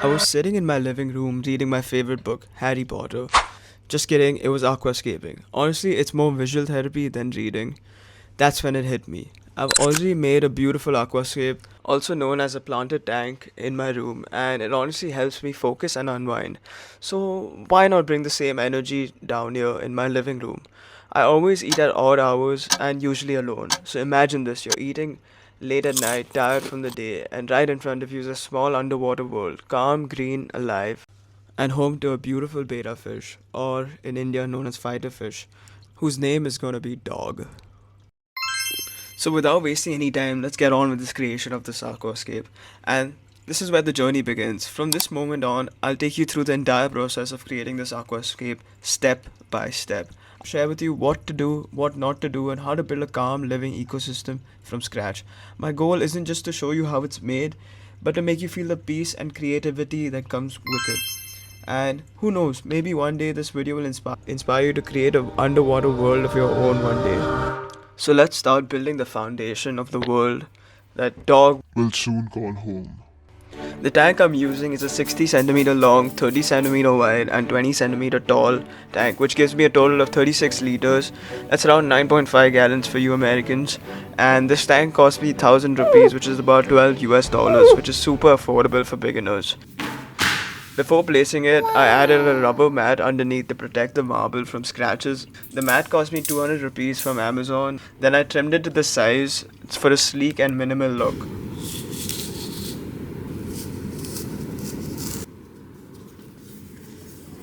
I was sitting in my living room reading my favorite book, Harry Potter. Just kidding, it was aquascaping. Honestly, it's more visual therapy than reading. That's when it hit me. I've already made a beautiful aquascape, also known as a planted tank, in my room, and it honestly helps me focus and unwind. So, why not bring the same energy down here in my living room? I always eat at odd hours and usually alone. So, imagine this, you're eating late at night, tired from the day, and right in front of you is a small underwater world, calm, green, alive, and home to a beautiful betta fish, or in India known as fighter fish, whose name is gonna be Dog. So, without wasting any time, let's get on with this creation of this aquascape. And this is where the journey begins. From this moment on, I'll take you through the entire process of creating this aquascape step by step. Share with you what to do, what not to do, and how to build a calm living ecosystem from scratch. My goal isn't just to show you how it's made, but to make you feel the peace and creativity that comes with it. And who knows, maybe one day this video will inspire you to create an underwater world of your own one day. So let's start building the foundation of the world that Dog will soon call home. The tank I'm using is a 60 centimeter long, 30 centimeter wide, and 20 centimeter tall tank, which gives me a total of 36 liters. That's around 9.5 gallons for you Americans. And this tank cost me 1,000 rupees, which is about 12 US dollars, which is super affordable for beginners. Before placing it, I added a rubber mat underneath to protect the marble from scratches. The mat cost me 200 rupees from Amazon. Then I trimmed it to the size for a sleek and minimal look.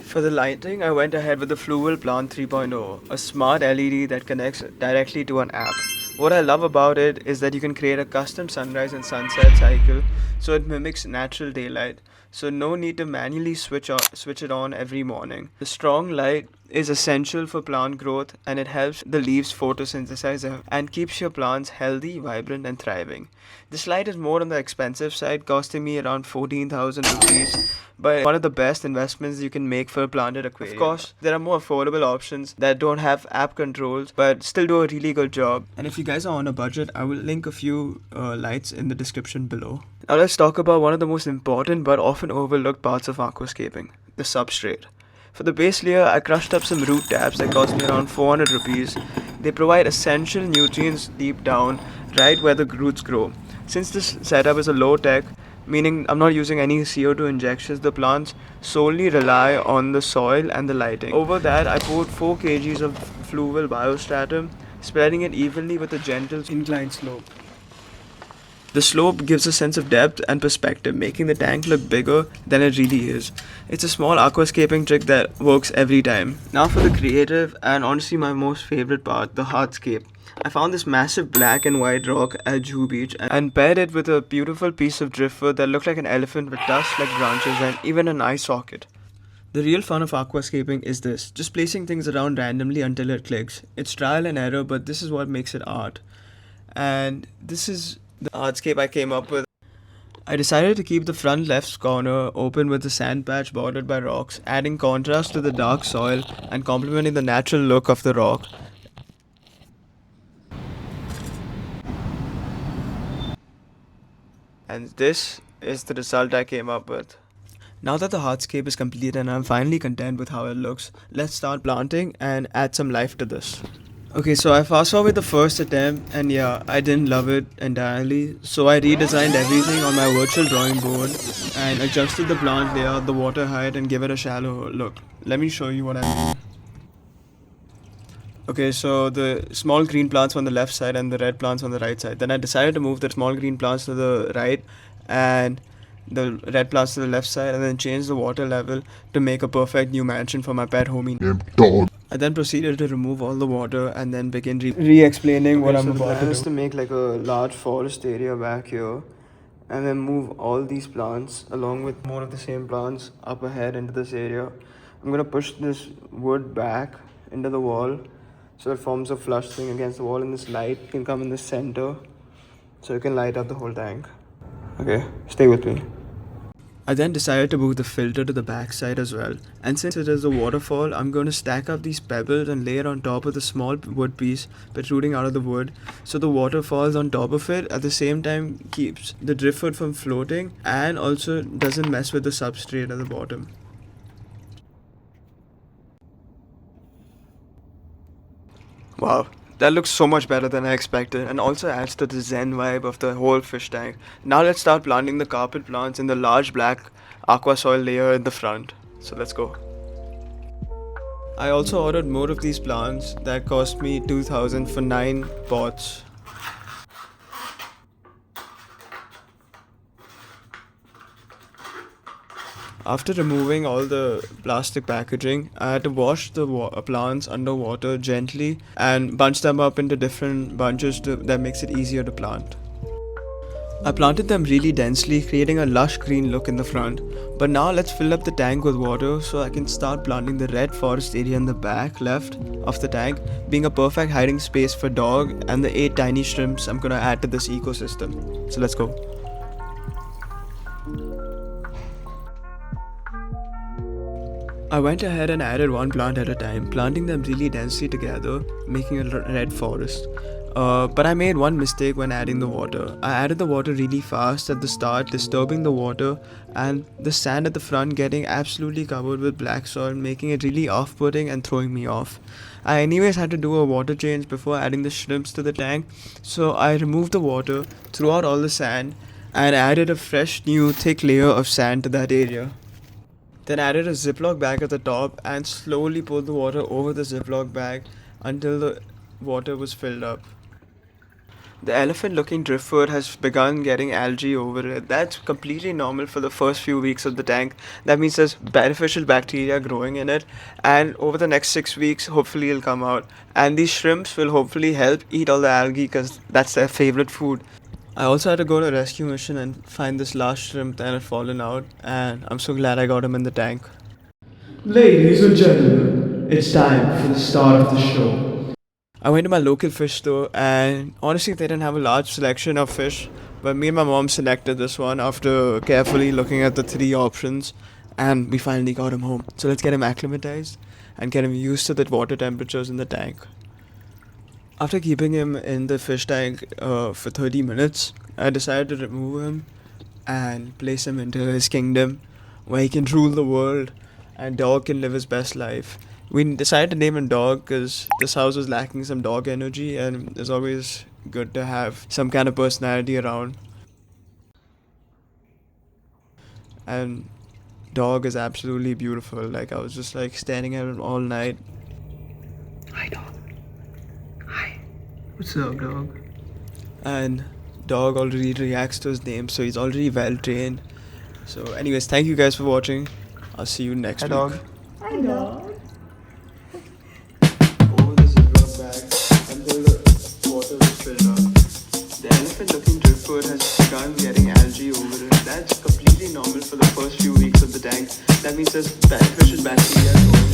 For the lighting, I went ahead with the Fluval Plant 3.0, a smart LED that connects directly to an app. What I love about it is that you can create a custom sunrise and sunset cycle so it mimics natural daylight. So no need to manually switch it on every morning. The strong light is essential for plant growth and it helps the leaves photosynthesize and keeps your plants healthy, vibrant and thriving. This light is more on the expensive side, costing me around 14,000 rupees, but one of the best investments you can make for a planted aquarium. Of course, there are more affordable options that don't have app controls but still do a really good job. And if you guys are on a budget, I will link a few lights in the description below. Now let's talk about one of the most important but often overlooked parts of aquascaping, the substrate. For the base layer, I crushed up some root tabs that cost me around 400 rupees. They provide essential nutrients deep down, right where the roots grow. Since this setup is a low tech, meaning I'm not using any CO2 injections, the plants solely rely on the soil and the lighting. Over that, I poured 4 kgs of Fluval biostratum, spreading it evenly with a gentle inclined slope. The slope gives a sense of depth and perspective, making the tank look bigger than it really is. It's a small aquascaping trick that works every time. Now for the creative and honestly my most favorite part, the hardscape. I found this massive black and white rock at Juhu Beach and paired it with a beautiful piece of driftwood that looked like an elephant with tusk-like branches and even an eye socket. The real fun of aquascaping is this, just placing things around randomly until it clicks. It's trial and error, but this is what makes it art. And this is the hardscape I came up with. I decided to keep the front left corner open with a sand patch bordered by rocks, adding contrast to the dark soil and complementing the natural look of the rock. And this is the result I came up with. Now that the hardscape is complete and I'm finally content with how it looks, let's start planting and add some life to this. Okay, so I fast forward the first attempt and yeah, I didn't love it entirely. So I redesigned everything on my virtual drawing board and adjusted the plant layout, the water height and give it a shallow look. Let me show you what I mean. Okay, so the small green plants on the left side and the red plants on the right side. Then I decided to move the small green plants to the right and the red plants to the left side and then change the water level to make a perfect new mansion for my pet homie named Dog. I then proceeded to remove all the water and then begin re-explaining what I'm about to do. The plan is to make like a large forest area back here and then move all these plants along with more of the same plants up ahead into this area. I'm gonna push this wood back into the wall so it forms a flush thing against the wall and this light can come in the center so it can light up the whole tank. Okay, stay with me. I then decided to move the filter to the back side as well. And since it is a waterfall, I'm going to stack up these pebbles and lay it on top of the small wood piece protruding out of the wood, so the water falls on top of it, at the same time keeps the driftwood from floating and also doesn't mess with the substrate at the bottom. Wow, that looks so much better than I expected and also adds to the zen vibe of the whole fish tank. Now let's start planting the carpet plants in the large black aqua soil layer in the front. So let's go. I also ordered more of these plants that cost me 2000 for 9 pots. After removing all the plastic packaging, I had to wash the plants underwater gently and bunch them up into different bunches that makes it easier to plant. I planted them really densely, creating a lush green look in the front. But now let's fill up the tank with water so I can start planting the red forest area in the back left of the tank, being a perfect hiding space for dog and the 8 tiny shrimps I'm gonna add to this ecosystem. So let's go. I went ahead and added one plant at a time, planting them really densely together, making a red forest. But I made one mistake when adding the water. I added the water really fast at the start, disturbing the water and the sand at the front getting absolutely covered with black soil, making it really off-putting and throwing me off. I anyways had to do a water change before adding the shrimps to the tank, so I removed the water, threw out all the sand, and added a fresh new thick layer of sand to that area. Then added a Ziploc bag at the top and slowly poured the water over the Ziploc bag until the water was filled up. The elephant looking driftwood has begun getting algae over it. That's completely normal for the first few weeks of the tank. That means there's beneficial bacteria growing in it, and over the next 6 weeks hopefully it'll come out. And these shrimps will hopefully help eat all the algae because that's their favorite food. I also had to go on a rescue mission and find this last shrimp that had fallen out, and I'm so glad I got him in the tank. Ladies and gentlemen, it's time for the start of the show. I went to my local fish store, and honestly they didn't have a large selection of fish, but me and my mom selected this one after carefully looking at the 3 options, and we finally got him home. So let's get him acclimatized and get him used to the water temperatures in the tank. After keeping him in the fish tank for 30 minutes, I decided to remove him and place him into his kingdom where he can rule the world and Dog can live his best life. We decided to name him Dog because this house was lacking some dog energy, and it's always good to have some kind of personality around. And Dog is absolutely beautiful. Like, I was just like staring at him all night. Hi, dog. Hi. What's up, dog? And Dog already reacts to his name, so he's already well trained. So anyways, thank you guys for watching. I'll see you next week. Dog. Hi, dog. Over the Ziploc bag until the water was filled up. The elephant looking driftwood has begun getting algae over it. That's completely normal for the first few weeks of the tank. That means there's beneficial bacteria growing